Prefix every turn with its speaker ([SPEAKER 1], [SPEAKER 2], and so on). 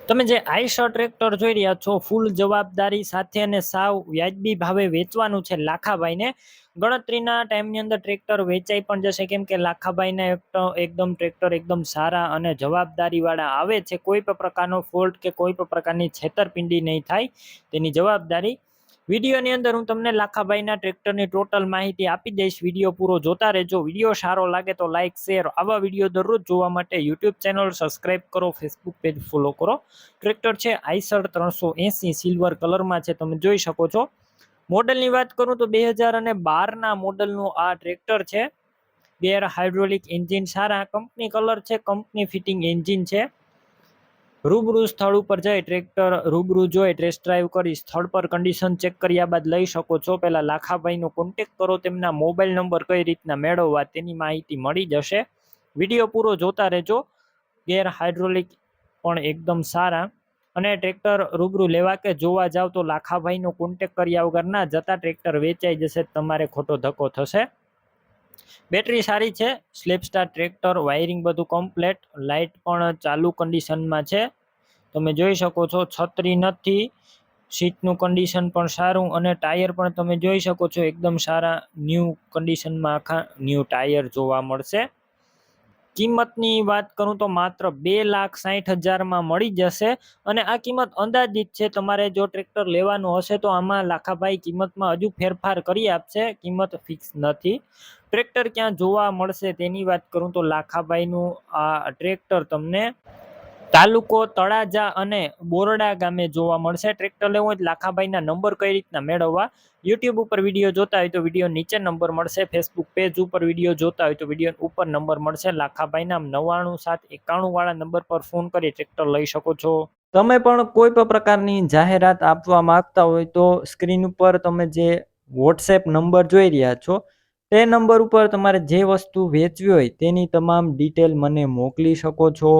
[SPEAKER 1] તમે જે આઈશર ટ્રેક્ટર જોઈ રહ્યા છો, ફૂલ જવાબદારી સાથે અને સાવ વ્યાજબી ભાવે વેચવાનું છે લાખાભાઈને. ગણતરીના ટાઈમની અંદર ટ્રેક્ટર વેચાઈ પણ જશે, કેમ કે લાખાભાઈને એકદમ ટ્રેક્ટર એકદમ સારા અને જવાબદારીવાળા આવે છે. કોઈ પણ પ્રકારનો ફોલ્ટ કે કોઈ પણ પ્રકારની છેતરપિંડી નહીં થાય, તેની જવાબદારી. વિડીયોની અંદર હું તમને લાખાભાઈના ટ્રેક્ટરની ટોટલ માહિતી આપી દઈશ. વિડીયો પૂરો જોતા રહેજો. વિડીયો સારો લાગે તો લાઇક, શેર. આવા વિડીયો દરરોજ જોવા માટે યુટ્યુબ ચેનલ સબસ્ક્રાઈબ કરો, ફેસબુક પેજ ફોલો કરો. ટ્રેક્ટર છે આઈશર 380 સિલ્વર કલરમાં છે, તમે જોઈ શકો છો. મોડલની વાત કરું તો 2012ના મોડલનું આ ટ્રેક્ટર છે. ગેર હાઇડ્રોલિક એન્જિન સારા, કંપની કલર છે, કંપની ફિટિંગ એન્જિન છે. રૂબરૂ સ્થળ ઉપર જઈ ટ્રેક્ટર રૂબરૂ જોઈ ટેસ્ટ ડ્રાઈવ કરી સ્થળ પર કન્ડિશન ચેક કર્યા બાદ લઈ શકો છો. પહેલા લાખાભાઈનો કોન્ટેક કરો, તેમના મોબાઈલ નંબર કઈ રીતના મેળવવા તેની માહિતી મળી જશે. વિડીયો પૂરો જોતા રહેજો. ગેર હાઇડ્રોલિક પણ એકદમ સારા, અને ટ્રેક્ટર રૂબરૂ લેવા કે જોવા જાવ તો લાખાભાઈનો કોન્ટેક કર્યા વગર ના જતા, ટ્રેક્ટર વેચાઈ જશે, તમારે ખોટો ધક્કો થશે. બેટરી સારી છે, સ્લેપ સ્ટાર ટ્રેક્ટર, વાયરિંગ બધું કમ્પ્લેટ, લાઇટ પણ ચાલુ કન્ડિશનમાં છે, તમે જોઈ શકો છો. છત્રી નથી, સીટનું કન્ડિશન પણ સારું, અને ટાયર પણ તમે જોઈ શકો છો એકદમ સારા ન્યૂ કન્ડિશનમાં આખા ન્યૂ ટાયર જોવા મળશે. કિંમતની વાત કરું તો માત્ર 2,60,000માં મળી જશે, અને આ કિંમત અંદાજિત છે. તમારે જો ટ્રેક્ટર લેવાનું હશે તો આમાં લાખાભાઈ કિંમતમાં હજુ ફેરફાર કરી આપશે, કિંમત ફિક્સ નથી. ટ્રેક્ટર ક્યાં જોવા મળશે તેની વાત કરું તો લાખાભાઈનું આ ટ્રેક્ટર તમને તાલુકો તળાજા અને બોરડા ગામે જોવા મળશે. ટ્રેક્ટર લેવું હોય તો લાખાભાઈના નંબર કઈ રીતના મેળવવા? યુટ્યુબ ઉપર વિડીયો જોતા હોય તો વિડીયો નીચે નંબર મળશે. ફેસબુક પેજ ઉપર વિડીયો જોતા હોય તો વિડીયો ઉપર નંબર મળશે. લાખાભાઈના 99791 વાળા નંબર પર ફોન કરી ટ્રેક્ટર લઈ શકો છો. તમે પણ કોઈ પણ પ્રકારની જાહેરાત આપવા માંગતા હોય તો સ્ક્રીન ઉપર તમે જે વોટ્સએપ નંબર જોઈ રહ્યા છો, તે નંબર ઉપર તમારે જે વસ્તુ વેચવી હોય તેની તમામ ડિટેલ મને મોકલી શકો છો.